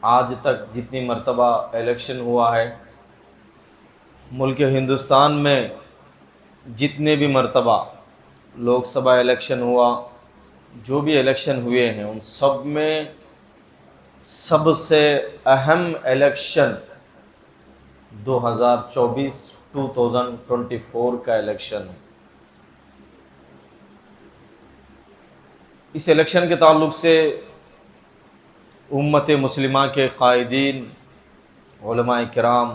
آج تک جتنی مرتبہ الیکشن ہوا ہے ملک ہندوستان میں، جتنے بھی مرتبہ لوک سبھا الیکشن ہوا، جو بھی الیکشن ہوئے ہیں، ان سب میں سب سے اہم الیکشن 2024 کا الیکشن ہے۔ اس الیکشن کے تعلق سے امت مسلمہ کے قائدین، علماء کرام،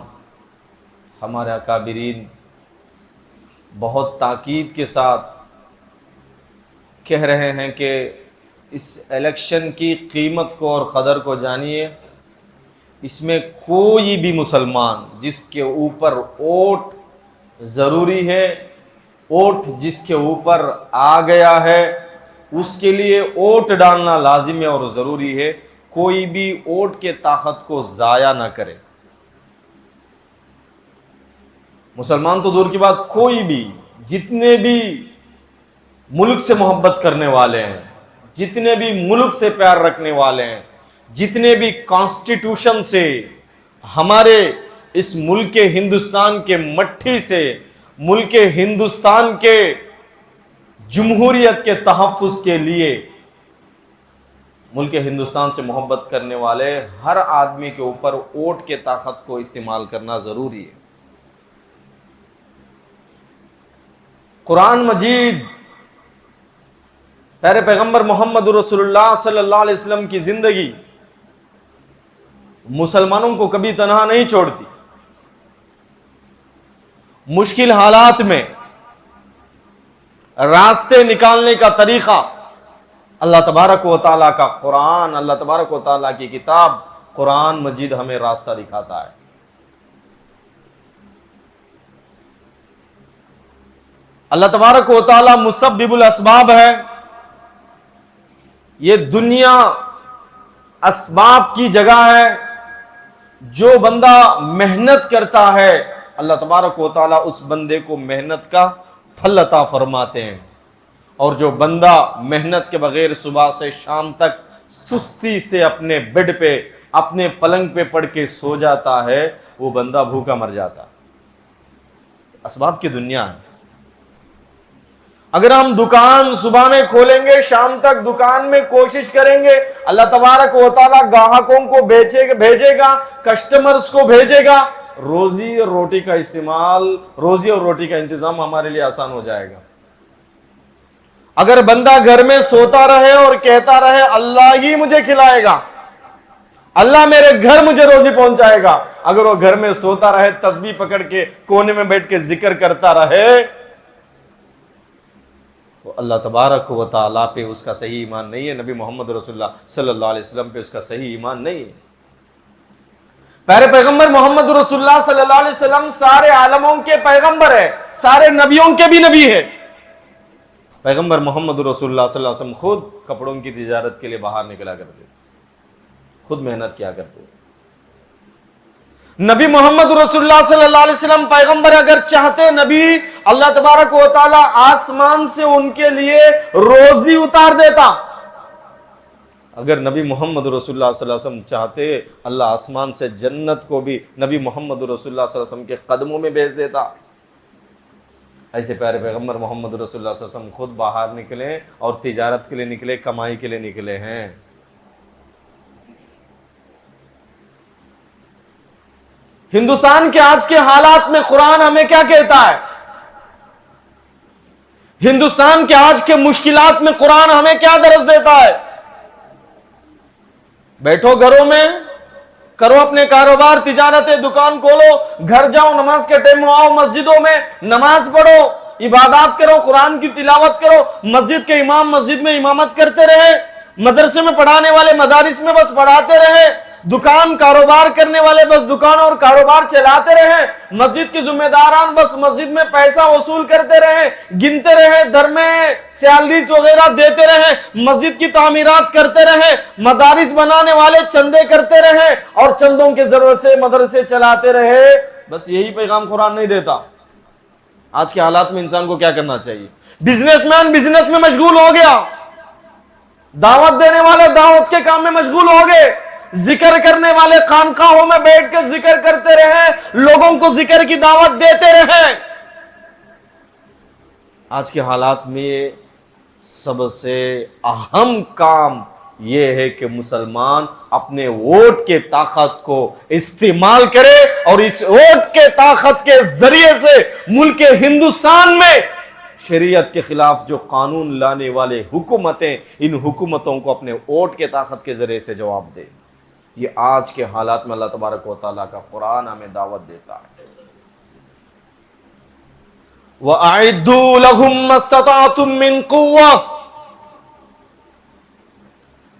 ہمارے اکابرین بہت تاکید کے ساتھ کہہ رہے ہیں کہ اس الیکشن کی قیمت کو اور قدر کو جانیے۔ اس میں کوئی بھی مسلمان جس کے اوپر ووٹ ضروری ہے، ووٹ جس کے اوپر آ گیا ہے، اس کے لیے ووٹ ڈالنا لازم ہے اور ضروری ہے۔ کوئی بھی ووٹ کے طاقت کو ضائع نہ کرے۔ مسلمان تو دور کی بات، کوئی بھی، جتنے بھی ملک سے محبت کرنے والے ہیں، جتنے بھی ملک سے پیار رکھنے والے ہیں، جتنے بھی کانسٹیٹیوشن سے، ہمارے اس ملک ہندوستان کے مٹھی سے، ملک ہندوستان کے جمہوریت کے تحفظ کے لیے ملک ہندوستان سے محبت کرنے والے ہر آدمی کے اوپر ووٹ کے طاقت کو استعمال کرنا ضروری ہے۔ قرآن مجید پیارے پیغمبر محمد رسول اللہ صلی اللہ علیہ وسلم کی زندگی مسلمانوں کو کبھی تنہا نہیں چھوڑتی۔ مشکل حالات میں راستے نکالنے کا طریقہ اللہ تبارک و تعالیٰ کا قرآن، اللہ تبارک و تعالیٰ کی کتاب قرآن مجید ہمیں راستہ دکھاتا ہے۔ اللہ تبارک و تعالیٰ مسبب الاسباب ہے۔ یہ دنیا اسباب کی جگہ ہے۔ جو بندہ محنت کرتا ہے اللہ تبارک و تعالیٰ اس بندے کو محنت کا پھل عطا فرماتے ہیں، اور جو بندہ محنت کے بغیر صبح سے شام تک سستی سے اپنے بیڈ پہ، اپنے پلنگ پہ پڑ کے سو جاتا ہے، وہ بندہ بھوکا مر جاتا۔ اسباب کی دنیا ہے۔ اگر ہم دکان صبح میں کھولیں گے، شام تک دکان میں کوشش کریں گے، اللہ تبارک و تعالیٰ گاہکوں کو بھیجے گا، کسٹمرز کو بھیجے گا، روزی اور روٹی کا استعمال، روزی اور روٹی کا انتظام ہمارے لیے آسان ہو جائے گا۔ اگر بندہ گھر میں سوتا رہے اور کہتا رہے اللہ ہی مجھے کھلائے گا، اللہ میرے گھر مجھے روزی پہنچائے گا، اگر وہ گھر میں سوتا رہے، تسبیح پکڑ کے کونے میں بیٹھ کے ذکر کرتا رہے، تو اللہ تبارک و تعالیٰ پہ اس کا صحیح ایمان نہیں ہے، نبی محمد رسول اللہ صلی اللہ علیہ وسلم پہ اس کا صحیح ایمان نہیں ہے۔ پیارے پیغمبر محمد رسول اللہ صلی اللہ علیہ وسلم سارے عالموں کے پیغمبر ہے، سارے نبیوں کے بھی نبی ہے۔ پیغمبر محمد رسول اللہ صلی اللہ علیہ وسلم خود کپڑوں کی تجارت کے لیے باہر نکلا کرتے، خود محنت کیا کرتے۔ نبی محمد رسول اللہ صلی اللہ علیہ وسلم پیغمبر اگر چاہتے، نبی اللہ تبارک و تعالیٰ آسمان سے ان کے لیے روزی اتار دیتا۔ اگر نبی محمد رسول اللہ صلی اللہ علیہ وسلم چاہتے، اللہ آسمان سے جنت کو بھی نبی محمد رسول اللہ صلی اللہ علیہ وسلم کے قدموں میں بھیج دیتا۔ ایسے پیارے پیغمبر محمد رسول اللہ صلی اللہ علیہ وسلم خود باہر نکلے اور تجارت کے لیے نکلے، کمائی کے لیے نکلے ہیں۔ ہندوستان کے آج کے حالات میں قرآن ہمیں کیا کہتا ہے؟ ہندوستان کے آج کے مشکلات میں قرآن ہمیں کیا درس دیتا ہے؟ بیٹھو گھروں میں، کرو اپنے کاروبار، تجارتیں، دکان کھولو، گھر جاؤ، نماز کے ٹائم آؤ، مسجدوں میں نماز پڑھو، عبادات کرو، قرآن کی تلاوت کرو، مسجد کے امام مسجد میں امامت کرتے رہے، مدرسے میں پڑھانے والے مدارس میں بس پڑھاتے رہے، دکان کاروبار کرنے والے بس دکان اور کاروبار چلاتے رہے، مسجد کے ذمہ داران بس مسجد میں پیسہ وصول کرتے رہے، گنتے رہے، در میں سیلریز وغیرہ دیتے رہے، مسجد کی تعمیرات کرتے رہے، مدارس بنانے والے چندے کرتے رہے اور چندوں کے ضرورت سے مدرسے چلاتے رہے۔ بس یہی پیغام قرآن نہیں دیتا۔ آج کے حالات میں انسان کو کیا کرنا چاہیے؟ بزنس مین بزنس میں مشغول ہو گیا، دعوت دینے والے دعوت کے کام میں مشغول ہو گئے، ذکر کرنے والے خانقاہوں میں بیٹھ کے ذکر کرتے رہے، لوگوں کو ذکر کی دعوت دیتے رہے۔ آج کے حالات میں سب سے اہم کام یہ ہے کہ مسلمان اپنے ووٹ کے طاقت کو استعمال کرے اور اس ووٹ کے طاقت کے ذریعے سے ملک ہندوستان میں شریعت کے خلاف جو قانون لانے والے حکومتیں، ان حکومتوں کو اپنے ووٹ کے طاقت کے ذریعے سے جواب دے۔ یہ آج کے حالات میں اللہ تبارک و تعالیٰ کا قرآن ہمیں دعوت دیتا ہے۔ وَأَعِدُّوا لَهُم مَّا اسْتَطَعْتُم مِّن قُوَّةٍ،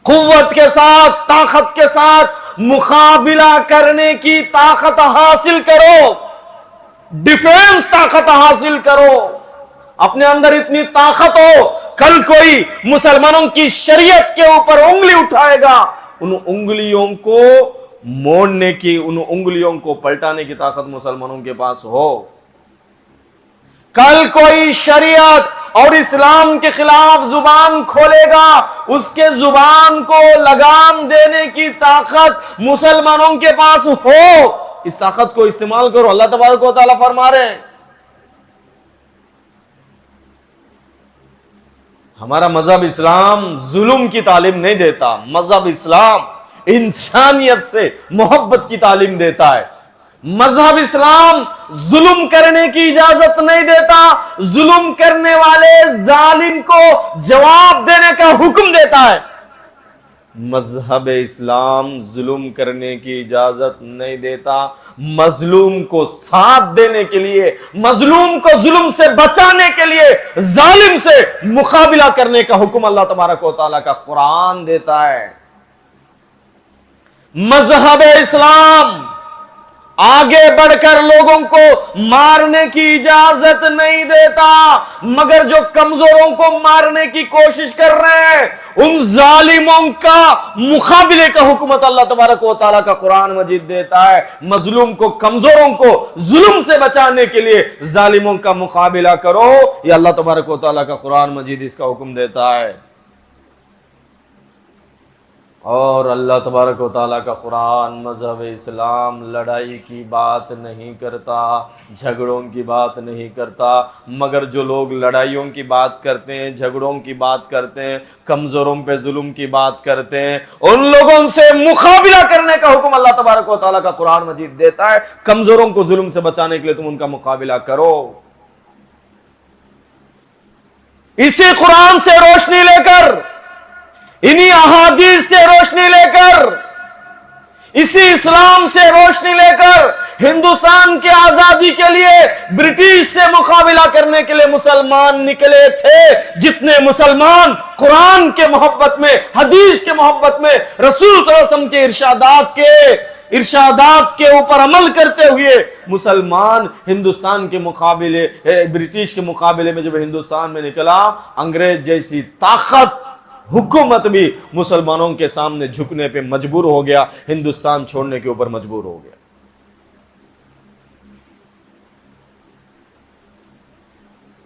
قوت کے ساتھ، طاقت کے ساتھ مقابلہ کرنے کی طاقت حاصل کرو، ڈیفینس طاقت حاصل کرو، اپنے اندر اتنی طاقت ہو، کل کوئی مسلمانوں کی شریعت کے اوپر انگلی اٹھائے گا، ان انگلیوں کو موڑنے کی، ان انگلیوں کو پلٹانے کی طاقت مسلمانوں کے پاس ہو۔ کل کوئی شریعت اور اسلام کے خلاف زبان کھولے گا، اس کے زبان کو لگام دینے کی طاقت مسلمانوں کے پاس ہو، اس طاقت کو استعمال کرو۔ اللہ تبارک و تعالیٰ فرما رہے ہیں، ہمارا مذہب اسلام ظلم کی تعلیم نہیں دیتا، مذہب اسلام انسانیت سے محبت کی تعلیم دیتا ہے۔ مذہب اسلام ظلم کرنے کی اجازت نہیں دیتا، ظلم کرنے والے ظالم کو جواب دینے کا حکم دیتا ہے۔ مذہب اسلام ظلم کرنے کی اجازت نہیں دیتا، مظلوم کو ساتھ دینے کے لیے، مظلوم کو ظلم سے بچانے کے لیے ظالم سے مقابلہ کرنے کا حکم اللہ تبارک و تعالیٰ کا قرآن دیتا ہے۔ مذہب اسلام آگے بڑھ کر لوگوں کو مارنے کی اجازت نہیں دیتا، مگر جو کمزوروں کو مارنے کی کوشش کر رہے ہیں ان ظالموں کا مقابلے کا حکمت اللہ تبارک و تعالیٰ کا قرآن مجید دیتا ہے۔ مظلوم کو، کمزوروں کو ظلم سے بچانے کے لیے ظالموں کا مقابلہ کرو، یہ اللہ تبارک و تعالیٰ کا قرآن مجید اس کا حکم دیتا ہے۔ اور اللہ تبارک و تعالیٰ کا قرآن مذہب اسلام لڑائی کی بات نہیں کرتا، جھگڑوں کی بات نہیں کرتا، مگر جو لوگ لڑائیوں کی بات کرتے ہیں، جھگڑوں کی بات کرتے ہیں، کمزوروں پہ ظلم کی بات کرتے ہیں، ان لوگوں سے مقابلہ کرنے کا حکم اللہ تبارک و تعالیٰ کا قرآن مجید دیتا ہے۔ کمزوروں کو ظلم سے بچانے کے لیے تم ان کا مقابلہ کرو۔ اسی قرآن سے روشنی لے کر، انہی احادیث سے روشنی لے کر، اسی اسلام سے روشنی لے کر ہندوستان کی آزادی کے لیے برٹش سے مقابلہ کرنے کے لیے مسلمان نکلے تھے۔ جتنے مسلمان قرآن کے محبت میں، حدیث کے محبت میں، رسول صلی اللہ علیہ وسلم کے ارشادات کے اوپر عمل کرتے ہوئے مسلمان ہندوستان کے مقابلے، برٹش کے مقابلے میں جب ہندوستان میں نکلا، انگریز جیسی طاقت حکومت بھی مسلمانوں کے سامنے جھکنے پہ مجبور ہو گیا، ہندوستان چھوڑنے کے اوپر مجبور ہو گیا۔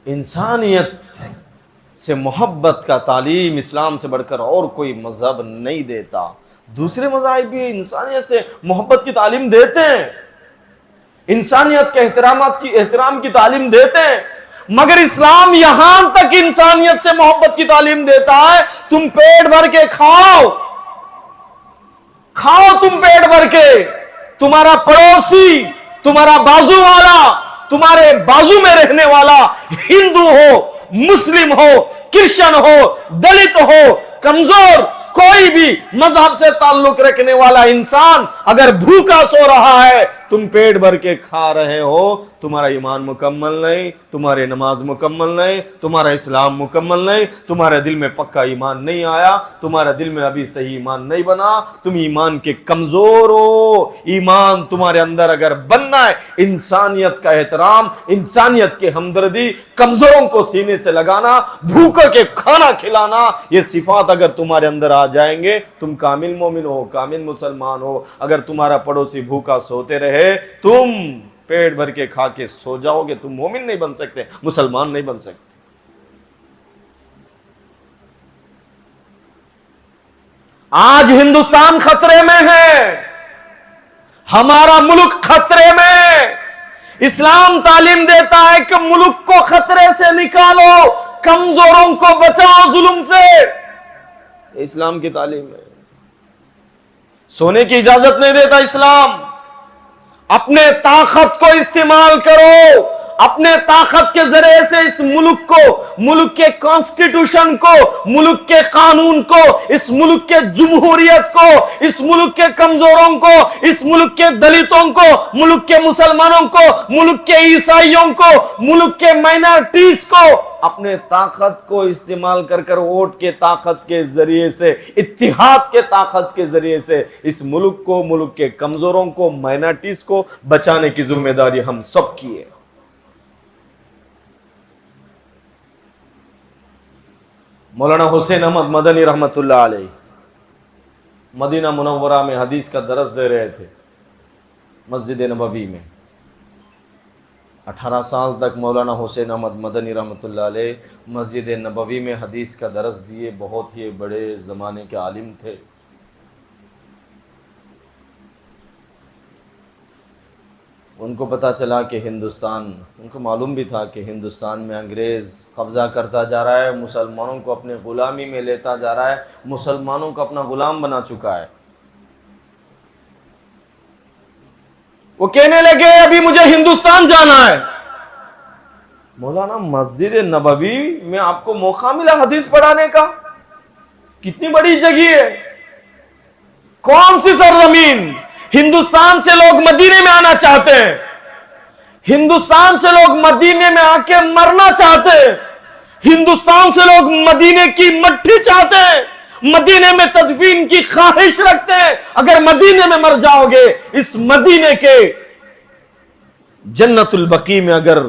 انسانیت سے محبت کا تعلیم اسلام سے بڑھ کر اور کوئی مذہب نہیں دیتا۔ دوسرے مذاہب بھی انسانیت سے محبت کی تعلیم دیتے ہیں، انسانیت کے احترام کی تعلیم دیتے ہیں، مگر اسلام یہاں تک انسانیت سے محبت کی تعلیم دیتا ہے، تم پیٹ بھر کے کھاؤ تم پیٹ بھر کے، تمہارا پڑوسی، تمہارا بازو والا، تمہارے بازو میں رہنے والا ہندو ہو، مسلم ہو، کرسچن ہو، دلت ہو، کمزور، کوئی بھی مذہب سے تعلق رکھنے والا انسان اگر بھوکا سو رہا ہے، تم پیٹ بھر کے کھا رہے ہو، تمہارا ایمان مکمل نہیں، تمہاری نماز مکمل نہیں، تمہارا اسلام مکمل نہیں، تمہارے دل میں پکا ایمان نہیں آیا، تمہارے دل میں ابھی صحیح ایمان نہیں بنا، تم ایمان کے کمزور ہو۔ ایمان تمہارے اندر اگر بننا ہے، انسانیت کا احترام، انسانیت کی ہمدردی، کمزوروں کو سینے سے لگانا، بھوکا کے کھانا کھلانا، یہ صفات اگر تمہارے اندر آ جائیں گے، تم کامل مومن ہو، کامل مسلمان ہو۔ اگر تمہارا پڑوسی بھوکا سوتے رہے، تم پیٹ بھر کے کھا کے سو جاؤ گے، تم مومن نہیں بن سکتے، مسلمان نہیں بن سکتے۔ آج ہندوستان خطرے میں ہے، ہمارا ملک خطرے میں۔ اسلام تعلیم دیتا ہے کہ ملک کو خطرے سے نکالو، کمزوروں کو بچاؤ ظلم سے۔ اسلام کی تعلیم ہے۔ سونے کی اجازت نہیں دیتا اسلام۔ اپنے طاقت کو استعمال کرو، اپنے طاقت کے ذریعے سے اس ملک کو، ملک کے کانسٹیٹیوشن کو، ملک کے قانون کو، اس ملک کے جمہوریت کو، اس ملک کے کمزوروں کو، اس ملک کے دلتوں کو، ملک کے مسلمانوں کو، ملک کے عیسائیوں کو، ملک کے مائنارٹیز کو اپنے طاقت کو استعمال کر کر ووٹ کے طاقت کے ذریعے سے، اتحاد کے طاقت کے ذریعے سے اس ملک کو، ملک کے کمزوروں کو، مائنارٹیز کو بچانے کی ذمہ داری ہم سب کی ہے۔ مولانا حسین احمد مدنی رحمت اللہ علیہ مدینہ منورہ میں حدیث کا درس دے رہے تھے، مسجد نبوی میں۔ 18 سال تک مولانا حسین احمد مدنی رحمت اللہ علیہ مسجد نبوی میں حدیث کا درس دیے۔ بہت ہی بڑے زمانے کے عالم تھے۔ ان کو پتا چلا کہ ہندوستان، ان کو معلوم بھی تھا کہ ہندوستان میں انگریز قبضہ کرتا جا رہا ہے، مسلمانوں کو اپنے غلامی میں لیتا جا رہا ہے، مسلمانوں کو اپنا غلام بنا چکا ہے۔ وہ کہنے لگے ابھی مجھے ہندوستان جانا ہے۔ مولانا مسجد نبوی میں آپ کو موقع ملا حدیث پڑھانے کا، کتنی بڑی جگہ ہے، کون سی سرزمین؟ ہندوستان سے لوگ مدینے میں آنا چاہتے ہیں، ہندوستان سے لوگ مدینے میں آ کے مرنا چاہتے ہیں، ہندوستان سے لوگ مدینے کی مٹی چاہتے ہیں، مدینے میں تدفین کی خواہش رکھتے ہیں۔ اگر مدینے میں مر جاؤ گے، اس مدینے کے جنت البقیع میں اگر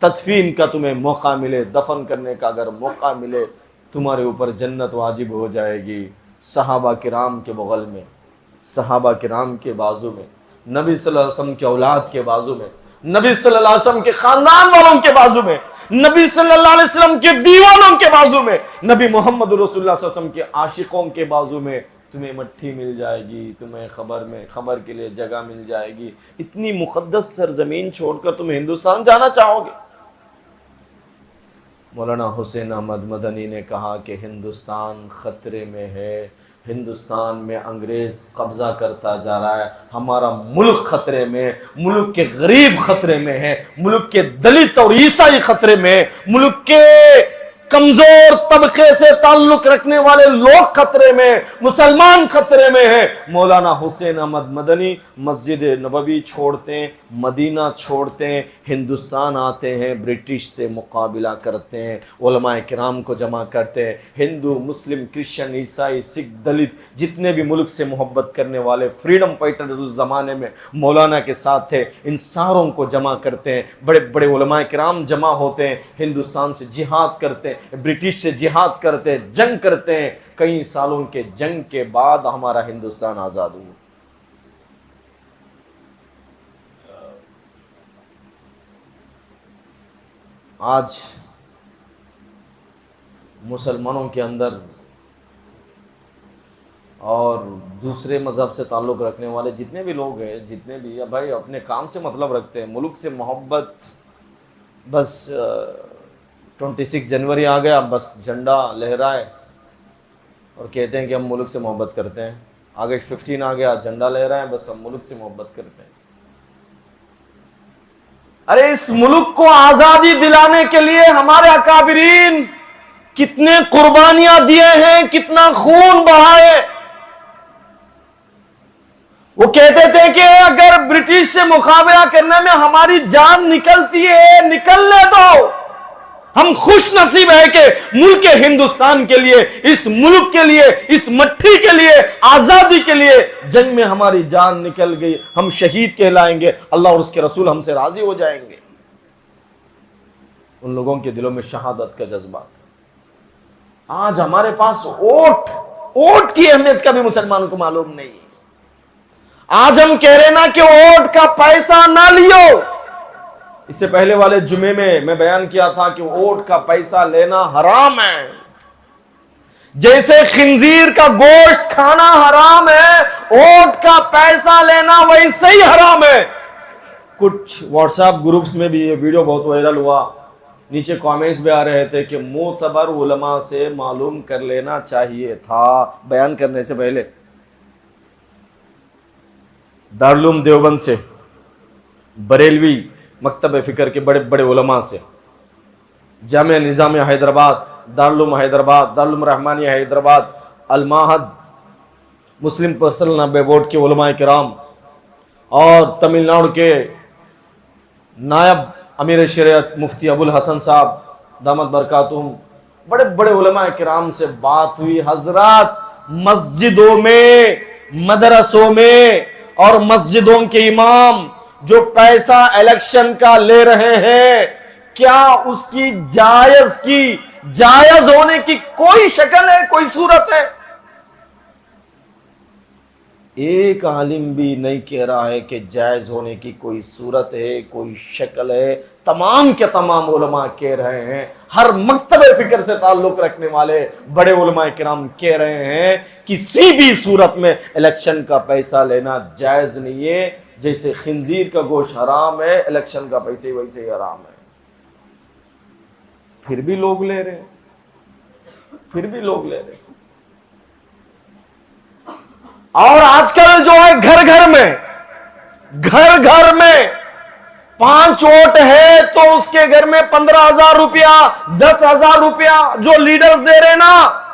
تدفین کا تمہیں موقع ملے، دفن کرنے کا اگر موقع ملے، تمہارے اوپر جنت واجب ہو جائے گی۔ صحابہ کرام کے بغل میں، صحابہ کرام کے بازو میں، نبی صلی اللہ علیہ وسلم کے اولاد کے بازو میں، نبی صلی اللہ علیہ وسلم کے خاندان والوں کے بازو میں، نبی صلی اللہ علیہ وسلم کے دیوانوں کے بازو میں، نبی محمد رسول اللہ صلی اللہ علیہ وسلم کے عاشقوں کے بازو میں تمہیں مٹھی مل جائے گی، تمہیں خبر کے لیے جگہ مل جائے گی۔ اتنی مقدس سرزمین چھوڑ کر تم ہندوستان جانا چاہو گے؟ مولانا حسین احمد مدنی نے کہا کہ ہندوستان خطرے میں ہے، ہندوستان میں انگریز قبضہ کرتا جا رہا ہے، ہمارا ملک خطرے میں، ملک کے غریب خطرے میں ہے، ملک کے دلت اور عیسائی خطرے میں، ملک کے کمزور طبقے سے تعلق رکھنے والے لوگ خطرے میں، مسلمان خطرے میں ہیں۔ مولانا حسین احمد مدنی مسجد نبوی چھوڑتے ہیں، مدینہ چھوڑتے ہیں، ہندوستان آتے ہیں، برٹش سے مقابلہ کرتے ہیں، علماء کرام کو جمع کرتے ہیں، ہندو، مسلم، کرسچن، عیسائی، سکھ، دلت، جتنے بھی ملک سے محبت کرنے والے فریڈم فائٹرز اس زمانے میں مولانا کے ساتھ تھے، ان ساروں کو جمع کرتے ہیں۔ بڑے بڑے علماء کرام جمع ہوتے ہیں، ہندوستان سے جہاد کرتے ہیں، برٹش سے جہاد کرتے ہیں، جنگ کرتے ہیں۔ کئی سالوں کے جنگ کے بعد ہمارا ہندوستان آزاد ہوا۔ آج مسلمانوں کے اندر اور دوسرے مذہب سے تعلق رکھنے والے جتنے بھی لوگ ہیں، جتنے بھی بھائی اپنے کام سے مطلب رکھتے ہیں، ملک سے محبت، بس 26 جنوری آ گیا بس جھنڈا لہرائے اور کہتے ہیں کہ ہم ملک سے محبت کرتے ہیں، آگے 15 آ گیا جھنڈا لہرائے بس ہم ملک سے محبت کرتے ہیں۔ ارے اس ملک کو آزادی دلانے کے لیے ہمارے اکابرین کتنے قربانیاں دیے ہیں، کتنا خون بہائے۔ وہ کہتے تھے کہ اگر برٹش سے مقابلہ کرنے میں ہماری جان نکلتی ہے نکلنے دو، ہم خوش نصیب ہے کہ ملک ہندوستان کے لیے، اس ملک کے لیے، اس مٹھی کے لیے، آزادی کے لیے جنگ میں ہماری جان نکل گئی، ہم شہید کہلائیں گے، اللہ اور اس کے رسول ہم سے راضی ہو جائیں گے۔ ان لوگوں کے دلوں میں شہادت کا جذبہ تھا۔ آج ہمارے پاس ووٹ کی اہمیت کا بھی مسلمان کو معلوم نہیں۔ آج ہم کہہ رہے نا کہ ووٹ کا پیسہ نہ لیو۔ اس سے پہلے والے جمعے میں بیان کیا تھا کہ ووٹ کا پیسہ لینا حرام ہے۔ जैसे खिंजीर का गोश्त खाना हराम है, ओट का पैसा लेना वैसे ही हराम है। कुछ व्हाट्सएप ग्रुप्स में भी ये वीडियो बहुत वायरल हुआ, नीचे कमेंट्स भी आ रहे थे कि मोतबर उलमा से मालूम कर लेना चाहिए था बयान करने से पहले। दारुल देवबंद से, बरेलवी मकतब फिक्र के बड़े बड़े उलमा से, जामिया निज़ामिया हैदराबाद, दारुल हैदराबाद, दारुल रहमानिया हैदराबाद, अल माहद, मुस्लिम पर्सनल नब्बे बोर्ड के उलमा किराम और तमिलनाडु के नायब अमीर शरीयत मुफ्ती अबुल हसन साहब दामत बरकातुहुम, बड़े बड़े उलमा किराम से बात हुई। हजरत, मस्जिदों में, मदरसों में और मस्जिदों के इमाम जो पैसा इलेक्शन का ले रहे हैं, क्या उसकी जायज होने की कोई शक्ल है, कोई सूरत है? एक आलिम भी नहीं कह रहा है कि जायज होने की कोई सूरत है, कोई शक्ल है। तमाम के तमाम उलमा कह रहे हैं, हर मकतब फिक्र से ताल्लुक रखने वाले बड़े उलमा किराम कह रहे हैं, किसी भी सूरत में इलेक्शन का पैसा लेना जायज नहीं है। जैसे खिंजीर का गोश्त हराम है, इलेक्शन का पैसे वैसे ही हराम है। फिर भी लोग ले रहे हैं, फिर भी लोग ले रहे हैं। और आजकल जो है घर घर में 5 वोट है तो उसके घर में 15,000 रुपया, 10,000 रुपया जो लीडर्स दे रहे ना,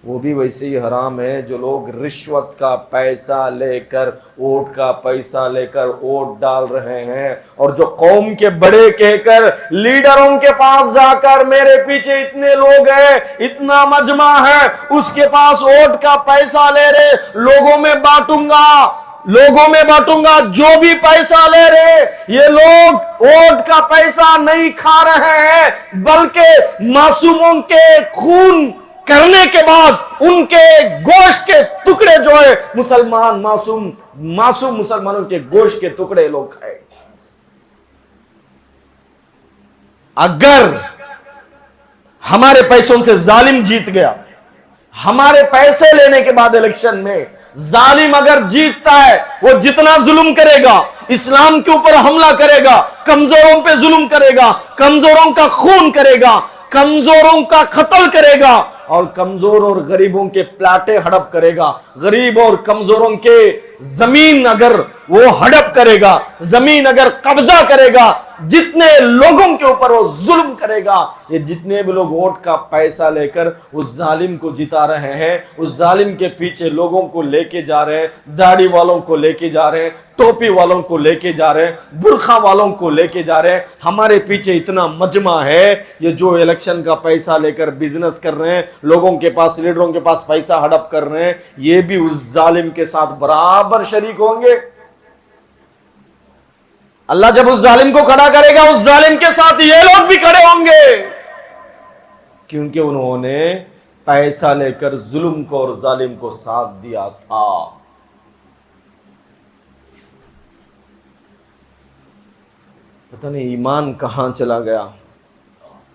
वो भी वैसे ही हराम है। जो लोग रिश्वत का पैसा लेकर, वोट का पैसा लेकर वोट डाल रहे हैं, और जो कौम के बड़े कहकर लीडरों के पास जाकर मेरे पीछे इतने लोग हैं, इतना मजमा है, उसके पास वोट का पैसा ले रहे, लोगों में बांटूंगा, जो भी पैसा ले रहे, ये लोग वोट का पैसा नहीं खा रहे हैं, बल्कि मासूमों के खून करने के बाद उनके गोश्त के टुकड़े जो है मुसलमान मासूम मुसलमानों के गोश्त के टुकड़े लोग खाए। अगर हमारे पैसों से जालिम जीत गया, हमारे पैसे लेने के बाद इलेक्शन में जालिम अगर जीतता है, वो जितना जुल्म करेगा, इस्लाम के ऊपर हमला करेगा, कमजोरों पे जुल्म करेगा, कमजोरों का खून करेगा, कमजोरों का कत्ल करेगा, और कमजोर और गरीबों के प्लाटे हड़प करेगा, गरीब और कमजोरों के जमीन अगर वो हड़प करेगा, जमीन अगर कब्जा करेगा, जितने लोगों के ऊपर वो जुल्म करेगा, ये जितने भी लोग वोट का पैसा लेकर उस जालिम को जिता रहे हैं, उस जालिम के पीछे लोगों को लेके जा रहे हैं, दाढ़ी वालों को लेके जा रहे हैं, टोपी वालों को लेके जा रहे हैं, बुरखा वालों को लेके जा रहे हैं, हमारे पीछे इतना मजमा है। ये जो इलेक्शन का पैसा लेकर बिजनेस कर रहे हैं, लोगों के पास, लीडरों के पास पैसा हड़प कर रहे हैं, ये भी उस जालिम के साथ बराबर शरीक होंगे। अल्लाह जब उस जालिम को खड़ा करेगा, उस जालिम के साथ ये लोग भी खड़े होंगे, क्योंकि उन्होंने पैसा लेकर जुल्म को और जालिम को साथ दिया था। पता नहीं ईमान कहां चला गया,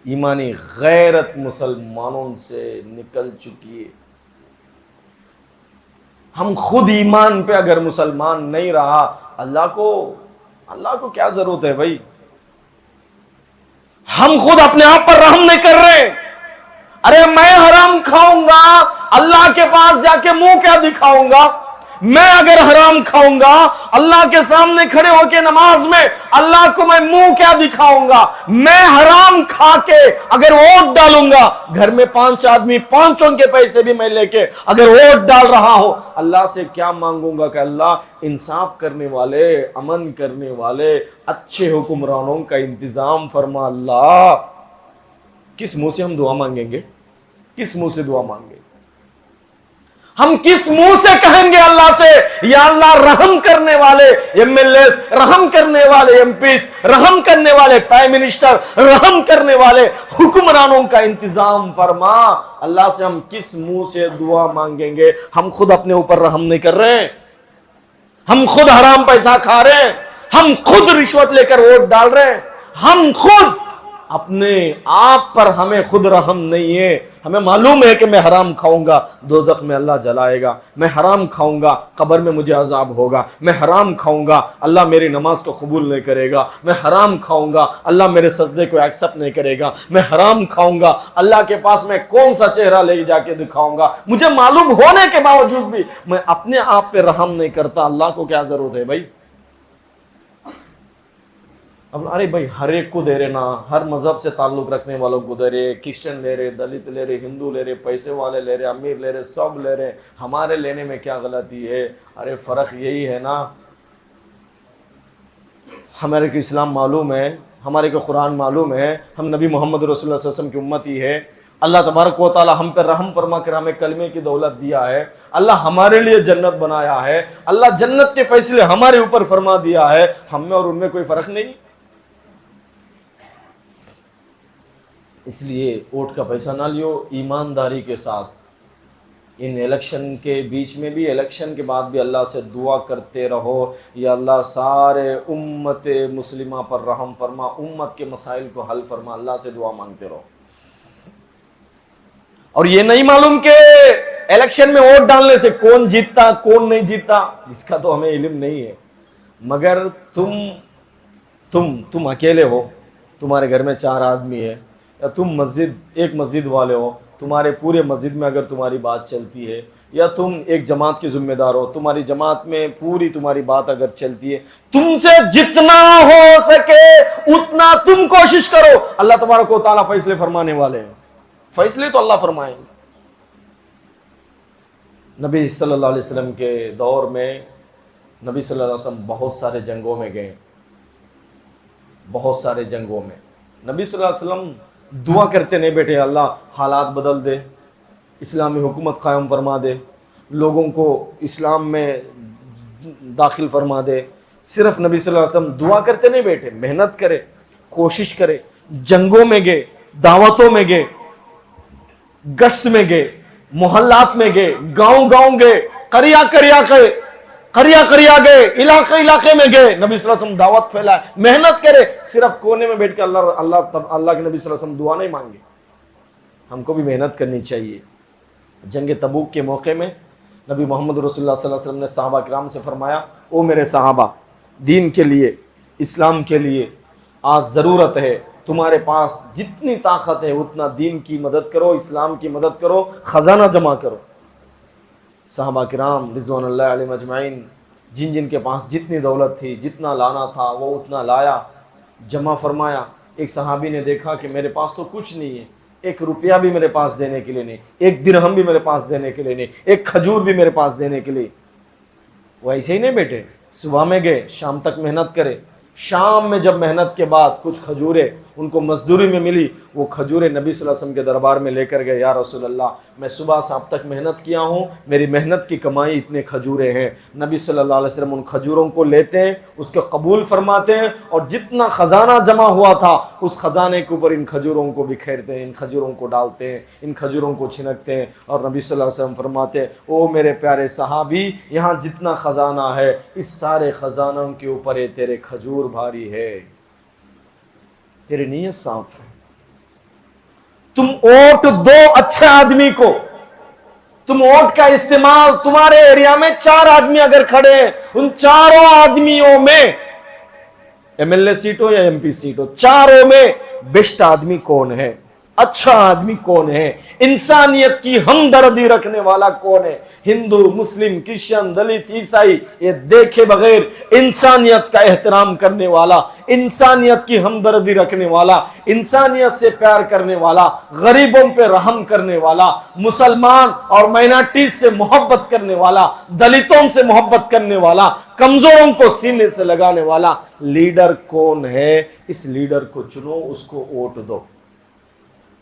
ईमानी गैरत मुसलमानों से निकल चुकी है। हम खुद ईमान पे अगर मुसलमान नहीं रहा, अल्लाह को क्या जरूरत है भाई? हम खुद अपने आप पर रहम नहीं कर रहे। अरे मैं हराम खाऊंगा, अल्लाह के पास जाके मुंह क्या दिखाऊंगा? मैं अगर हराम खाऊंगा, अल्लाह के सामने खड़े होके नमाज में अल्लाह को मैं मुंह क्या दिखाऊंगा? मैं हराम खा के अगर वोट डालूंगा, घर में 5 आदमी, 5 के पैसे भी मैं लेके अगर वोट डाल रहा हूं, अल्लाह से क्या मांगूंगा कि अल्लाह इंसाफ करने वाले, अमन करने वाले, अच्छे हुक्मरानों का इंतजाम फरमा। अल्लाह, किस मुंह से हम दुआ मांगेंगे? किस मुंह से दुआ मांगेंगे? हम किस मुंह से कहेंगे अल्लाह से, या अल्लाह रहम करने वाले एमएलए, रहम करने वाले एमपीस, रहम करने वाले प्राइम मिनिस्टर, रहम करने वाले हुक्मरानों का इंतजाम फरमा। अल्लाह से हम किस मुंह से दुआ मांगेंगे? हम खुद अपने ऊपर रहम नहीं कर रहे हैं, हम खुद हराम पैसा खा रहे हैं, हम खुद रिश्वत लेकर वोट डाल रहे हैं, हम खुद अपने आप पर हमें खुद रहम नहीं है। हमें मालूम है कि मैं हराम खाऊंगा दोज़ख में अल्लाह जलाएगा, मैं हराम खाऊंगा कब्र में मुझे अजाब होगा, मैं हराम खाऊंगा अल्लाह मेरी नमाज को कबूल नहीं करेगा, मैं हराम खाऊंगा अल्लाह मेरे सजदे को एक्सेप्ट नहीं करेगा, मैं हराम खाऊंगा अल्लाह के पास मैं कौन सा चेहरा ले जाके दिखाऊंगा। मुझे मालूम होने के बावजूद भी मैं अपने आप पे रहम नहीं करता, अल्लाह को क्या जरूरत है भाई। अब अरे भाई हर एक को दे रहे ना, हर मजहब से ताल्लुक रखने वालों को दे रहे, क्रिश्चियन ले रहे, दलित ले रहे, हिंदू ले रहे, पैसे वाले ले रहे, अमीर ले रहे, सब ले रहे, हमारे लेने में क्या गलती है। अरे फर्क यही है ना, हमारे को इस्लाम मालूम है, हमारे को कुरान मालूम है, हम नबी मोहम्मद रसूलुल्लाह सल्लल्लाहु अलैहि वसल्लम की उम्मती है। अल्लाह तबारक व तआला हम पर रहम फरमा कर हमें कलमे की दौलत दिया है, अल्लाह हमारे लिए जन्नत बनाया है, अल्लाह जन्नत के फैसले हमारे ऊपर फरमा दिया है, हम में और उनमें कोई फर्क नहीं। इसलिए वोट का पैसा ना लियो, ईमानदारी के साथ इन इलेक्शन के बीच में भी, इलेक्शन के बाद भी अल्लाह से दुआ करते रहो, या अल्लाह सारे उम्मत मुस्लिमा पर रहम फरमा, उम्मत के मसाइल को हल फरमा, अल्लाह से दुआ मांगते रहो। और ये नहीं मालूम कि इलेक्शन में वोट डालने से कौन जीतता कौन नहीं जीतता, इसका तो हमें इल्म नहीं है। मगर तुम अकेले हो, तुम्हारे घर में 4 आदमी है, या तुम एक मस्जिद वाले हो, तुम्हारे पूरे मस्जिद में अगर तुम्हारी बात चलती है, या तुम एक जमात के जिम्मेदार हो, तुम्हारी जमात में पूरी तुम्हारी बात अगर चलती है, तुमसे जितना हो सके उतना तुम कोशिश करो, अल्लाह तबारक व तआला फैसले फरमाने वाले हैं। फैसले तो अल्लाह फरमाएंगे। नबी सल्लल्लाहु अलैहि वसल्लम के दौर में नबी सल्लल्लाहु अलैहि वसल्लम बहुत सारे जंगों में गए, बहुत सारे जंगों में नबी सल्लल्लाहु अलैहि वसल्लम दुआ करते नहीं बैठे, अल्लाह हालात बदल दे, इस्लामी हुकूमत कायम फरमा दे, लोगों को इस्लाम में दाखिल फरमा दे। सिर्फ नबी सल्लल्लाहु अलैहि वसल्लम दुआ करते नहीं बैठे, मेहनत करे, कोशिश करे, जंगों में गए, दावतों में गए, गश्त में गए, मोहल्लात में गए, गांव गए, करिया गए, इलाके में गए, नबी सल्लल्लाहु अलैहि वसल्लम दावत फैलाए, मेहनत करे। सिर्फ कोने में बैठ कर अल्लाह के नबी सल्लल्लाहु अलैहि वसल्लम दुआ नहीं मांगे। हमको भी मेहनत करनी चाहिए। जंग तबूक के मौके में नबी मोहम्मद रसूलुल्लाह सल्लल्लाहु अलैहि वसल्लम ने सहाबा किराम से फरमाया, ओ मेरे सहाबा, दीन के लिए, इस्लाम के लिए आज ज़रूरत है, तुम्हारे पास जितनी ताकत है उतना दीन की मदद करो, इस्लाम की मदद करो, खजाना जमा करो। सहाबा किराम रिज़वानुल्लाह अलैहिम अजमाइन, जिन जिन के पास जितनी दौलत थी, जितना लाना था वो उतना लाया, जमा फरमाया। एक सहाबी ने देखा कि मेरे पास तो कुछ नहीं है, 1 रुपया भी मेरे पास देने के लिए नहीं, 1 दिरहम भी मेरे पास देने के लिए नहीं, 1 खजूर भी मेरे पास देने के लिए। वो ऐसे ही नहीं बैठे, सुबह में गए, शाम तक मेहनत करे। शाम में जब मेहनत के बाद कुछ खजूरें उनको मजदूरी में मिली, वो खजूरें नबी सल्लल्लाहु अलैहि वसल्लम के दरबार में लेकर गए। या रसूल अल्लाह, मैं सुबह से अब तक मेहनत किया हूँ, मेरी मेहनत की कमाई इतने खजूरें हैं। नबी सल्लल्लाहु अलैहि वसल्लम उन खजूरों को लेते हैं, उसको कबूल फरमाते हैं, और जितना खजाना जमा हुआ था उस खजाने के ऊपर इन खजूरों को बिखेरते हैं, इन खजूरों को डालते हैं, इन खजूरों को छिनकते हैं। और नबी सल्लल्लाहु अलैहि वसल्लम फरमाते हैं, ओ मेरे प्यारे सहाबी, यहाँ जितना खजाना है इस सारे खजानों के ऊपर तेरे खजूर भारी है, तेरी नीयत साफ है। तुम वोट दो अच्छे आदमी को, तुम वोट का इस्तेमाल, तुम्हारे एरिया में 4 आदमी अगर खड़े हैं, उन चारों आदमियों में, एमएलए सीट हो या एमपी सीट हो, चारों में बेस्ट आदमी कौन है, अच्छा आदमी कौन है, इंसानियत की हमदर्दी रखने वाला कौन है? हिंदू, मुस्लिम, क्रिश्चियन, दलित, ईसाई, ये देखे बगैर इंसानियत का एहतराम करने वाला, इंसानियत की हमदर्दी रखने वाला, इंसानियत से प्यार करने वाला, गरीबों पे रहम करने वाला, मुसलमान और माइनॉरिटीज से मोहब्बत करने वाला, दलितों से मोहब्बत करने वाला, कमजोरों को सीने से लगाने वाला लीडर कौन है? इस लीडर को चुनो, उसको वोट दो।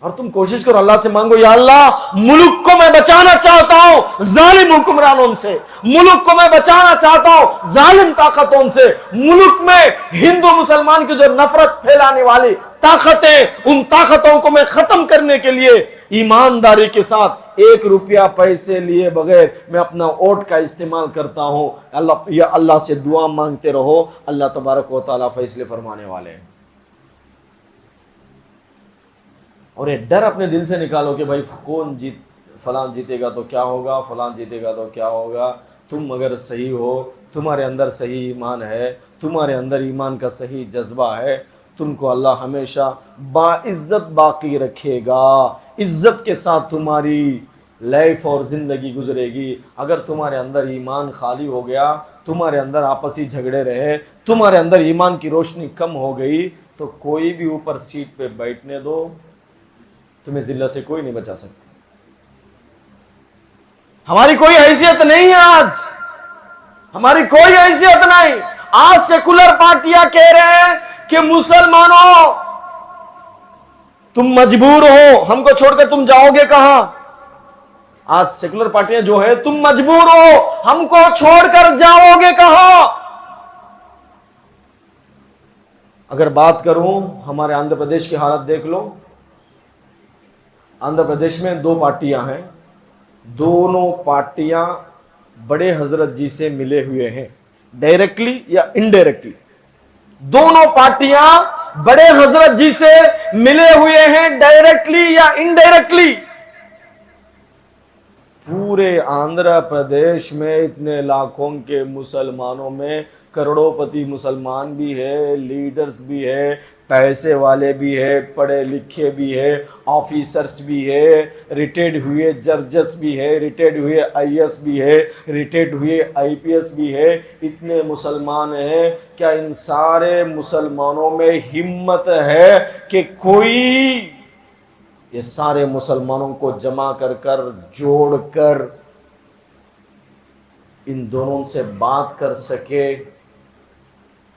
और तुम कोशिश करो, अल्लाह से मांगो, या अल्लाह मुल्क को मैं बचाना चाहता हूं जालिम हुक्मरानों से, मुल्क को मैं बचाना चाहता हूं जालिम ताकतों से, मुल्क में हिंदू मुसलमान की जो नफरत फैलाने वाली ताकतें, उन ताकतों को मैं खत्म करने के लिए ईमानदारी के साथ 1 रुपया पैसे लिए बगैर मैं अपना वोट का इस्तेमाल करता हूं। अल्लाह, या अल्लाह से दुआ मांगते रहो, अल्लाह तबारक व तआला फैसले फरमाने वाले हैं। اور یہ ڈر اپنے دل سے نکالو کہ بھائی فلاں جیتے گا تو کیا ہوگا، فلاں جیتے گا تو کیا ہوگا۔ تم اگر صحیح ہو، تمہارے اندر صحیح ایمان ہے، تمہارے اندر ایمان کا صحیح جذبہ ہے، تم کو اللہ ہمیشہ باعزت باقی رکھے گا، عزت کے ساتھ تمہاری لائف اور زندگی گزرے گی۔ اگر تمہارے اندر ایمان خالی ہو گیا، تمہارے اندر آپسی جھگڑے رہے، تمہارے اندر ایمان کی روشنی کم ہو گئی، تو کوئی بھی اوپر سیٹ پہ بیٹھنے دو، تمہیں ذلت سے کوئی نہیں بچا سکتا۔ ہماری کوئی حیثیت نہیں ہے آج، ہماری کوئی حیثیت نہیں۔ آج سیکولر پارٹیاں کہہ رہے ہیں کہ مسلمانوں تم مجبور ہو، ہم کو چھوڑ کر تم جاؤ گے کہاں؟ آج سیکولر پارٹیاں جو ہے، تم مجبور ہو، ہم کو چھوڑ کر جاؤ گے کہاں؟ اگر بات کروں ہمارے آندھر پردیش کی حالت دیکھ لو۔ آندھر پردیش میں 2 پارٹیاں ہیں، دونوں پارٹیاں بڑے حضرت جی سے ملے ہوئے ہیں، ڈائریکٹلی یا انڈائریکٹلی۔ دونوں پارٹیاں بڑے حضرت جی سے ملے ہوئے ہیں، ڈائریکٹلی یا انڈائریکٹلی۔ پورے آندھرا پردیش میں اتنے لاکھوں کے مسلمانوں میں کروڑوں پتی مسلمان بھی ہے، لیڈرز بھی ہے، پیسے والے بھی ہے، پڑھے لکھے بھی ہے، آفیسرز بھی ہے، ریٹائرڈ ہوئے ججز بھی ہے، ریٹائرڈ ہوئے آئی ایس بھی ہے، ریٹائرڈ ہوئے آئی پی ایس بھی ہے۔ اتنے مسلمان ہیں، کیا ان سارے مسلمانوں میں ہمت ہے کہ کوئی یہ سارے مسلمانوں کو جمع کر جوڑ کر ان دونوں سے بات کر سکے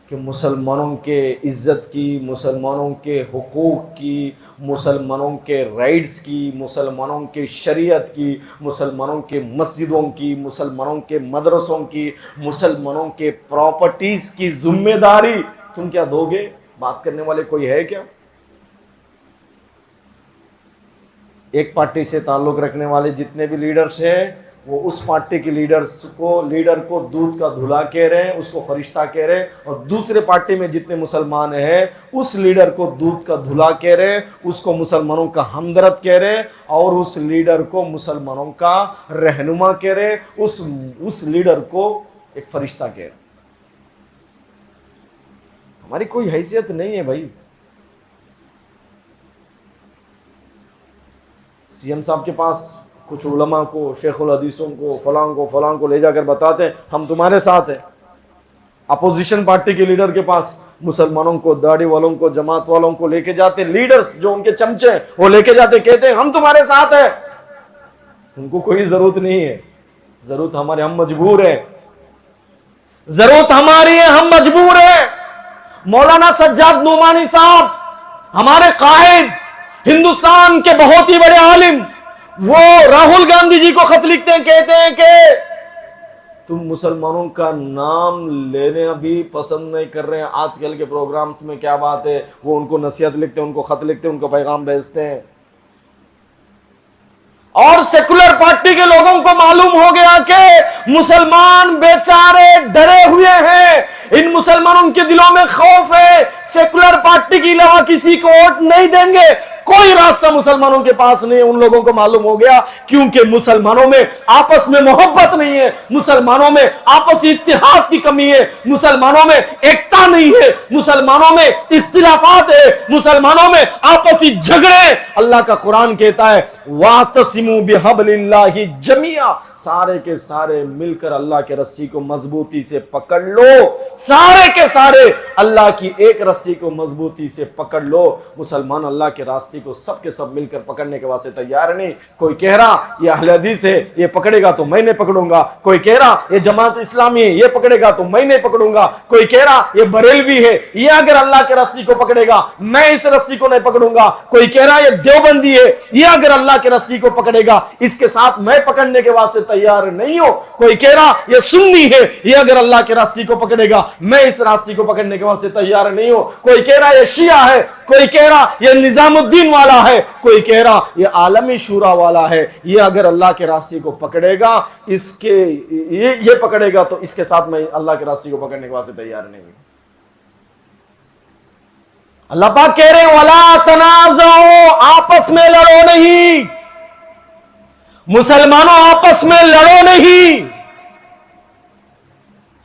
کہ مسلمانوں کے عزت کی، مسلمانوں کے حقوق کی، مسلمانوں کے رائٹس کی، مسلمانوں کے شریعت کی، مسلمانوں کے مسجدوں کی، مسلمانوں کے مدرسوں کی، مسلمانوں کے پراپرٹیز کی ذمہ داری تم کیا دو گے؟ بات کرنے والے کوئی ہے کیا؟ ایک پارٹی سے تعلق رکھنے والے جتنے بھی لیڈرز ہیں، وہ اس پارٹی کے لیڈر کو دودھ کا دھلا کہہ رہے ہیں، اس کو فرشتہ کہہ رہے ہیں، اور دوسرے پارٹی میں جتنے مسلمان ہیں اس لیڈر کو دودھ کا دھلا کہہ رہے ہیں، اس کو مسلمانوں کا ہمدرد کہہ رہے ہیں، اور اس لیڈر کو مسلمانوں کا رہنما کہہ رہے ہیں، اس لیڈر کو ایک فرشتہ کہہ رہے ہیں۔ ہماری کوئی حیثیت نہیں ہے بھائی۔ سی ایم صاحب کے پاس کچھ علماء کو، شیخ الحدیثوں کو، فلاں کو لے جا کر بتاتے ہیں ہم تمہارے ساتھ ہیں۔ اپوزیشن پارٹی کے لیڈر کے پاس مسلمانوں کو، داڑھی والوں کو، جماعت والوں کو لے کے جاتے، لیڈرز جو ان کے چمچے ہیں وہ لے کے جاتے، کہتے ہیں ہم تمہارے ساتھ ہیں۔ ان کو کوئی ضرورت نہیں ہے، ضرورت ہمارے، ہم مجبور ہیں، ضرورت ہماری ہے، ہم مجبور ہیں۔ مولانا سجاد نعمانی صاحب ہمارے قائد، ہندوستان کے بہت ہی بڑے عالم، وہ راہل گاندھی جی کو خط لکھتے ہیں، کہتے ہیں کہ تم مسلمانوں کا نام لینے بھی پسند نہیں کر رہے ہیں۔ آج کل کے پروگرامز میں کیا بات ہے، وہ ان کو نصیحت لکھتے ہیں، ان کو خط لکھتے ہیں، ان کو پیغام بھیجتے ہیں۔ اور سیکولر پارٹی کے لوگوں کو معلوم ہو گیا کہ مسلمان بیچارے ڈرے ہوئے ہیں، ان مسلمانوں کے دلوں میں خوف ہے، سیکولر پارٹی کے علاوہ کسی کو ووٹ نہیں دیں گے، کوئی راستہ مسلمانوں کے پاس نہیں ہے۔ ان لوگوں کو معلوم ہو گیا کیونکہ مسلمانوں میں آپس میں محبت نہیں ہے، مسلمانوں میں آپسی اتحاد کی کمی ہے، مسلمانوں میں ایکتا نہیں ہے، مسلمانوں میں اختلافات ہے، مسلمانوں میں آپسی جھگڑے۔ اللہ کا قرآن کہتا ہے وَاعْتَصِمُوا بِحَبْلِ اللَّهِ جَمِيعًا، سارے کے سارے مل کر اللہ کے رسی کو مضبوطی سے پکڑ لو، سارے کے سارے اللہ کی ایک رسی کو مضبوطی سے پکڑ لو۔ مسلمان اللہ کے راستے کو سب کے سب مل کر پکڑنے کے واسطے تیار نہیں۔ کوئی کہہ رہا یہ اہل حدیث ہے، یہ پکڑے گا تو میں نہیں پکڑوں گا، کوئی کہہ رہا یہ جماعت اسلامی ہے، یہ پکڑے گا تو میں نہیں پکڑوں گا، کوئی کہہ رہا یہ بریلوی ہے، یہ اگر اللہ کے رسی کو پکڑے گا میں اس رسی کو نہیں پکڑوں گا، کوئی کہہ رہا یہ دیوبندی ہے، یہ اگر اللہ کے رسی کو پکڑے گا اس کے ساتھ میں پکڑنے کے واسطے تیار نہیں ہوں، کوئی کہہ رہا یہ سنی ہے، یہ اگر اللہ کے راستے کو پکڑے گا میں اس راستے کو پکڑنے کے واسطے تیار نہیں ہوں، کوئی کہہ رہا یہ شیعہ ہے، کوئی کہہ رہا یہ نظام الدین والا ہے، کوئی کہہ رہا یہ عالمی شورا والا ہے، یہ اگر اللہ کے راستے کو پکڑے گا یہ پکڑے گا تو اس کے ساتھ میں اللہ کے راستے کو پکڑنے کے واسطے تیار نہیں ہوں۔ अल्लाह पाक कह रहे हैं वला तनाज़ो, आपस में लड़ो नहीं, मुसलमानों आपस में लड़ो नहीं।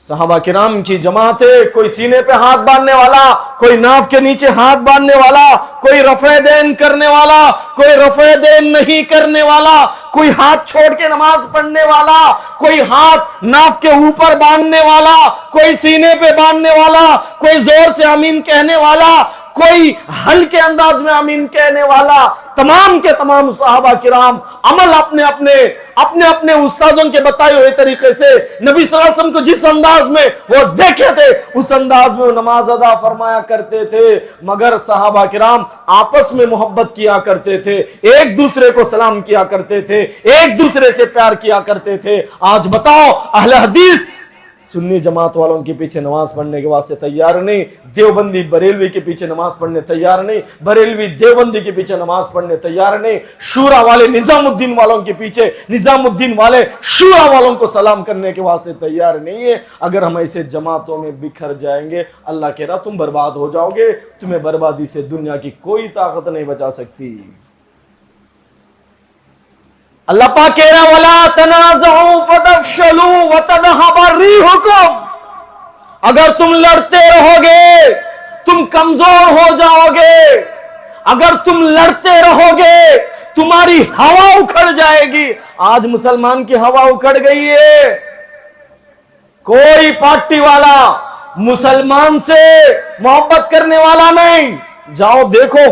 सहाबा किराम की जमातें, कोई सीने पे हाथ बांधने वाला, कोई नाफ के नीचे हाथ बांधने वाला, कोई रफ़े देन करने वाला, कोई रफ़े देन नहीं करने वाला, कोई हाथ छोड़ के नमाज पढ़ने वाला, कोई हाथ नाफ के ऊपर बांधने वाला, कोई सीने पे बांधने वाला, कोई जोर से आमीन कहने वाला, कोई हल्के अंदाज में आमीन कहने वाला, तमाम के तमाम सहाबा किराम अमल अपने अपने उस्तादों के बताए हुए तरीके से नबी सल्लल्लाहु अलैहि वसल्लम को जिस अंदाज में वो देखे थे उस अंदाज में वो नमाज अदा फरमाया करते थे। मगर सहाबा किराम आपस में मोहब्बत किया करते थे, एक दूसरे को सलाम किया करते थे, एक दूसरे से प्यार किया करते थे। आज बताओ अहले हदीस सुन्नी जमात वालों के पीछे नमाज पढ़ने के वास्ते तैयार नहीं, देवबंदी बरेलवी के पीछे नमाज पढ़ने तैयार नहीं, बरेलवी देवबंदी के पीछे नमाज पढ़ने तैयार नहीं, शूरा वाले निजामुद्दीन वालों के पीछे निजामुद्दीन वाले शूरा वालों को सलाम करने के वास्ते तैयार नहीं है। अगर हम ऐसे जमातों में बिखर जाएंगे, अल्लाह कह रहा तुम बर्बाद हो जाओगे, तुम्हें बर्बादी से दुनिया की कोई ताकत नहीं बचा सकती। अल्लाह पाक कह रहा वला तनाज़उ फतफशलू वतज़हब रिहुकुम, अगर तुम लड़ते रहोगे तुम कमजोर हो जाओगे, अगर तुम लड़ते रहोगे तुम्हारी हवा उखड़ जाएगी। आज मुसलमान की हवा उखड़ गई है, कोई पार्टी वाला मुसलमान से मोहब्बत करने वाला नहीं। जाओ देखो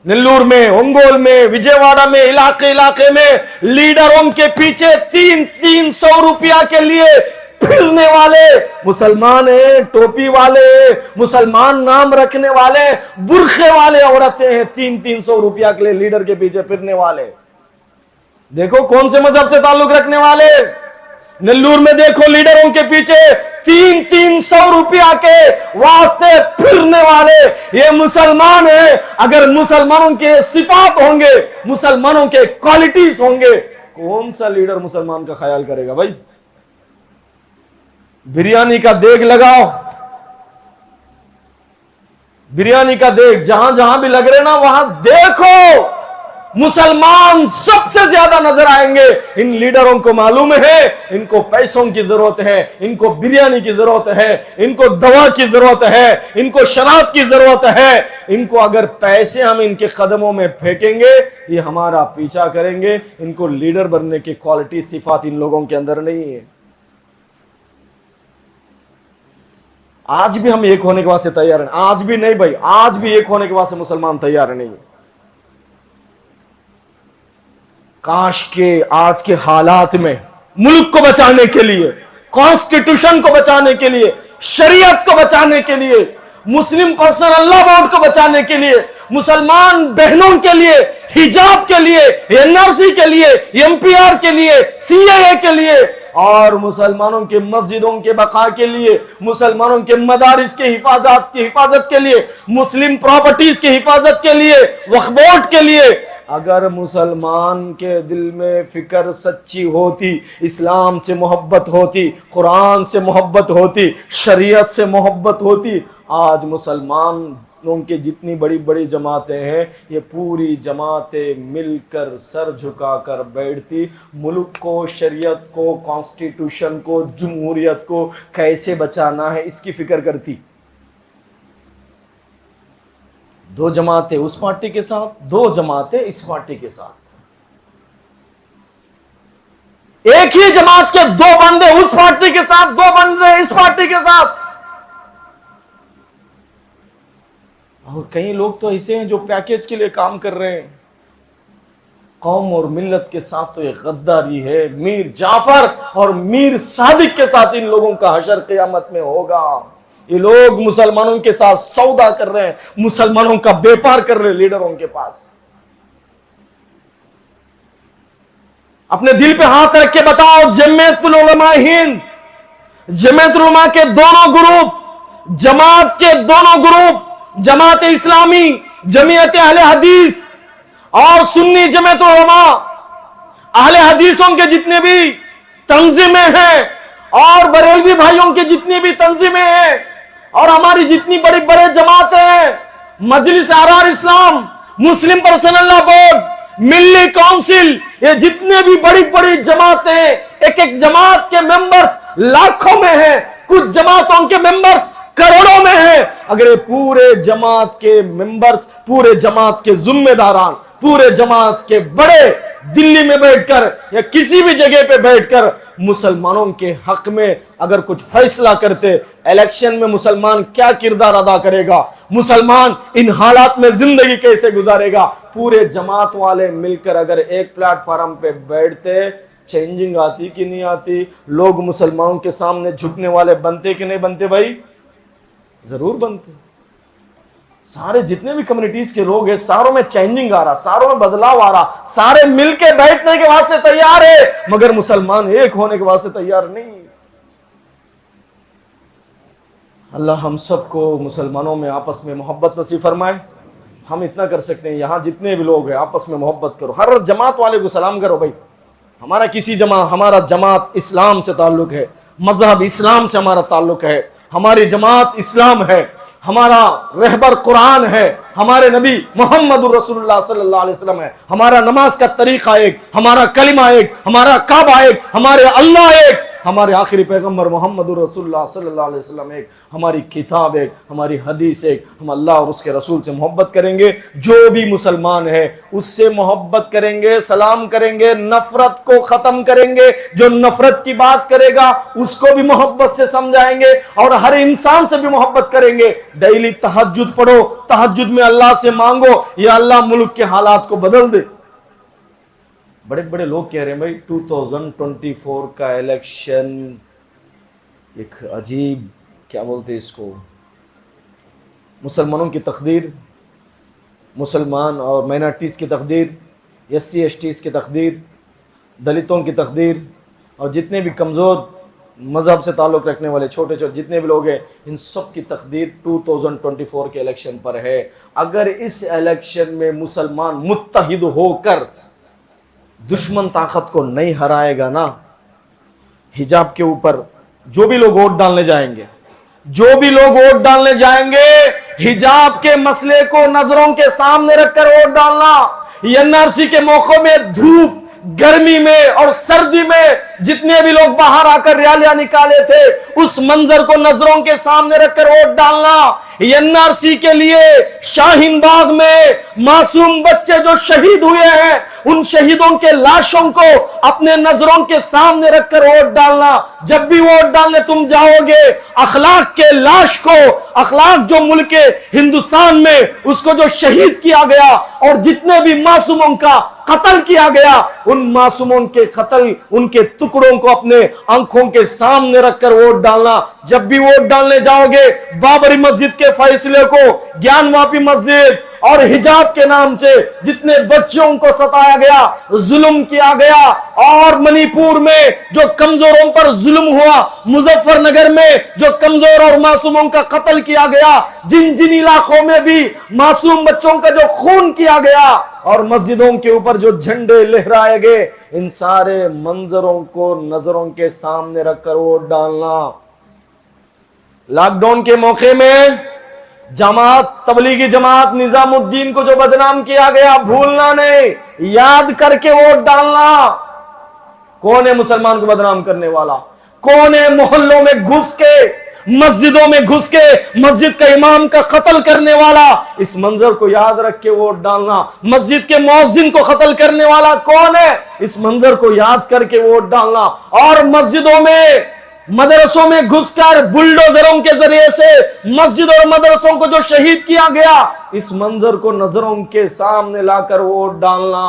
नेल्लूर में, ओंगोल में, विजयवाड़ा में, इलाके में लीडरों के पीछे 300 रुपया के लिए फिरने वाले मुसलमान है, टोपी वाले, मुसलमान नाम रखने वाले, बुरखे वाले औरतें हैं, 300 रुपया के लिए लीडर के पीछे फिरने वाले। देखो कौन से मजहब से ताल्लुक रखने वाले। नेल्लूर में देखो लीडरों के पीछे 300 रुपया के वास्ते फिरने वाले ये मुसलमान है। अगर मुसलमानों के सिफात होंगे, मुसलमानों के क्वालिटीज होंगे, कौन सा लीडर मुसलमान का ख्याल करेगा भाई। बिरयानी का देग लगाओ, बिरयानी का देग जहां जहां भी लग रहे ना वहां देखो मुसलमान सबसे ज्यादा नजर आएंगे। इन लीडरों को मालूम है इनको पैसों की जरूरत है, इनको बिरयानी की जरूरत है, इनको दवा की जरूरत है, इनको शराब की जरूरत है। इनको अगर पैसे हम इनके कदमों में फेंकेंगे ये हमारा पीछा करेंगे। इनको लीडर बनने की क्वालिटी सिफात इन लोगों के अंदर नहीं है। आज भी हम एक होने के वास्ते तैयार हैं, आज भी नहीं भाई, आज भी एक होने के वास्ते मुसलमान तैयार नहीं है। काश के आज के हालात में मुल्क को बचाने के लिए, कॉन्स्टिट्यूशन को बचाने के लिए, शरीयत को बचाने के लिए, मुस्लिम पर्सनल लॉ बोर्ड को बचाने के लिए, मुसलमान बहनों के लिए, हिजाब के लिए, एनआरसी के लिए, एमपीआर के लिए, सीएए के लिए और मुसलमानों के मस्जिदों के बका के लिए, मुसलमानों के मदारिस के हिफाजत के लिए, मुस्लिम प्रॉपर्टीज की हिफाजत के लिए, वक्फ बोर्ड के लिए, अगर मुसलमान के दिल में फिक्र सच्ची होती, इस्लाम से मोहब्बत होती, कुरान से मोहब्बत होती, शरीयत से मोहब्बत होती, आज मुसलमानों के जितनी बड़ी बड़ी जमातें हैं ये पूरी जमातें मिलकर सर झुकाकर बैठती, मुल्क को, शरीयत को, कॉन्स्टिट्यूशन को, जमहूरियत को कैसे बचाना है इसकी फिक्र करती। दो जमातें उस पार्टी के साथ, दो जमातें इस पार्टी के साथ, एक ही जमात के दो बंदे उस पार्टी के साथ, दो बंदे इस पार्टी के साथ। और कई लोग तो ऐसे हैं जो पैकेज के लिए काम कर रहे हैं। कौम और मिल्लत के साथ तो ये गद्दारी है। मीर जाफर और मीर सादिक के साथ इन लोगों का हशर क़यामत में होगा। ये लोग मुसलमानों के साथ सौदा कर रहे हैं, मुसलमानों का व्यापार कर रहे हैं लीडरों के पास। अपने दिल पे हाथ रख के बताओ, जमीयतुल उलमा हिंद, जमीयतुल उलमा के दोनों ग्रुप, जमात के दोनों ग्रुप, जमात इस्लामी, जमीयत अहले हदीस और सुन्नी जमीयतुल उलमा, अहले हदीसों के जितने भी तंजीमें हैं और बरेलवी भाइयों के जितनी भी तंजीमें हैं और हमारी जितनी बड़ी बड़े जमातें हैं, मजलिस आरार इस्लाम, मुस्लिम पर्सनल लॉ बोर्ड, मिल्ली काउंसिल, ये जितने भी बड़ी बड़ी जमातें हैं, एक एक जमात के मेंबर्स लाखों में हैं, कुछ जमातों के मेंबर्स करोड़ों में हैं। अगर ये पूरे जमात के मेंबर्स, पूरे जमात के जिम्मेदारान, पूरे जमात के बड़े दिल्ली में बैठकर या किसी भी जगह पे बैठकर मुसलमानों के हक में अगर कुछ फैसला करते, इलेक्शन में मुसलमान क्या किरदार अदा करेगा, मुसलमान इन हालात में जिंदगी कैसे गुजारेगा, पूरे जमात वाले मिलकर अगर एक प्लेटफॉर्म पे बैठते, चेंजिंग आती कि नहीं आती? लोग मुसलमानों के सामने झुकने वाले बनते कि नहीं बनते? भाई जरूर बनते। सारे जितने भी कम्युनिटीज के लोग हैं, सारों में चेंजिंग आ रहा, सारों में बदलाव आ रहा, सारे मिलके बैठने के वास्ते तैयार है, मगर मुसलमान एक होने के वास्ते तैयार नहीं। अल्लाह हम सबको मुसलमानों में आपस में मोहब्बत नसीब फरमाए। हम इतना कर सकते हैं, यहाँ जितने भी लोग हैं आपस में मोहब्बत करो, हर जमात वाले को सलाम करो। भाई हमारा जमात इस्लाम से ताल्लुक है, मजहब इस्लाम से हमारा ताल्लुक है, हमारी जमात इस्लाम है, हमारा रहबर कुरान है, हमारे नबी मोहम्मद रसूलुल्लाह सल्लल्लाहु अलैहि वसल्लम है, हमारा नमाज का तरीका एक, हमारा कलिमा एक, हमारा काबा एक, हमारे अल्लाह एक, हमारे आखिरी पैगंबर मोहम्मद रसूलुल्लाह सल्लल्लाहु अलैहि वसल्लम एक, हमारी किताब एक, हमारी हदीस एक। हम अल्लाह और उसके रसूल से मोहब्बत करेंगे, जो भी मुसलमान है उससे मोहब्बत करेंगे, सलाम करेंगे, नफरत को खत्म करेंगे, जो नफरत की बात करेगा उसको भी मोहब्बत से समझाएंगे और हर इंसान से भी मोहब्बत करेंगे। डेली तहज्जुद पढ़ो, तहज्जुद में अल्लाह से मांगो, या अल्लाह मुल्क के हालात को बदल दे। बड़े बड़े लोग कह रहे हैं भाई 2024 का इलेक्शन एक अजीब, क्या बोलते हैं इसको, मुसलमानों की तकदीर, मुसलमान और माइनॉरिटीज़ की तकदीर, SC STs की तकदीर, दलितों की तकदीर और जितने भी कमज़ोर मज़हब से ताल्लुक़ रखने वाले छोटे छोटे जितने भी लोग हैं, इन सब की तकदीर 2024 के इलेक्शन पर है। अगर इस इलेक्शन में मुसलमान मुत्तहिद होकर दुश्मन ताकत को नहीं हराएगा ना, हिजाब के ऊपर जो भी लोग वोट डालने जाएंगे, हिजाब के मसले को नजरों के सामने रखकर वोट डालना। NRC के मौकों में धूप, गर्मी में और सर्दी में जितने भी लोग बाहर आकर रैलियां निकाले थे, उस मंजर को नजरों के सामने रखकर वोट डालना। NRC के लिए शाहीन बाग में मासूम बच्चे जो शहीद हुए हैं, उन शहीदों के लाशों को अपने नजरों के सामने रखकर वोट डालना। जब भी वोट डालने तुम जाओगे, अखलाक के लाश को, अखलाक जो मुल्क हिंदुस्तान में उसको जो शहीद किया गया और जितने भी मासूमों का कत्ल किया गया, उन मासूमों के कत्ल, उनके टुकड़ों को अपने आंखों के सामने रखकर वोट डालना। जब भी वोट डालने जाओगे, बाबरी मस्जिद के फैसले को, ज्ञानवापी मस्जिद और हिजाब के नाम से जितने बच्चों को सताया गया, जुल्म किया गया, और मणिपुर में जो कमजोरों पर जुल्म हुआ, मुजफ्फरनगर में जो कमजोर और मासूमों का कत्ल किया गया, जिन जिन इलाकों में भी मासूम बच्चों का जो खून किया गया और मस्जिदों के ऊपर जो झंडे लहराए गए, इन सारे मंजरों को नजरों के सामने रखकर वोट डालना। लॉकडाउन के मौके में जमात, तबलीगी जमात निजामुद्दीन को जो बदनाम किया गया, भूलना नहीं, याद करके वोट डालना। कौन है मुसलमान को बदनाम करने वाला? कौन है मोहल्लों में घुस के, मस्जिदों में घुस के मस्जिद का इमाम का कत्ल करने वाला? इस मंजर को याद रख के वोट डालना। मस्जिद के मुअज्जिन को कत्ल करने वाला कौन है? इस मंजर को याद करके वोट डालना। और मस्जिदों में, मदरसों में घुसकर बुलडोजरों के जरिए से मस्जिद और मदरसों को जो शहीद किया गया, इस मंजर को नजरों के सामने लाकर वोट डालना।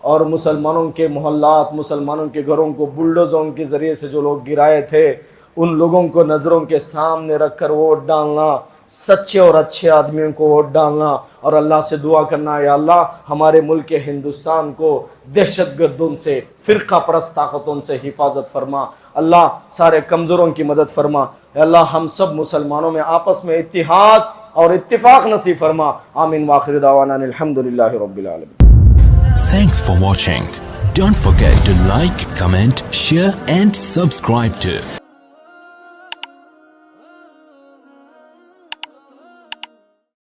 और मुसलमानों के मोहल्लात, मुसलमानों के घरों को बुलडोजरों के जरिए से जो लोग गिराए थे, उन लोगों को नजरों के सामने रखकर वोट डालना। सच्चे और अच्छे आदमियों को वोट डालना और अल्लाह से दुआ करना, या अल्लाह हमारे मुल्क के हिंदुस्तान को दहशतगर्दों से, फिरका परस्त ताकतों से हिफाजत फरमा। अल्लाह सारे कमजोरों की मदद फरमा। अल्लाह हम सब मुसलमानों में आपस में इत्तिहाद और इत्तिफाक नसीब फरमा। आमीन व आखिर दावाना अल्हम्दुलिल्लाहि रब्बिल आलमीन। Thanks for watching. Don't forget to like, comment, share and subscribe to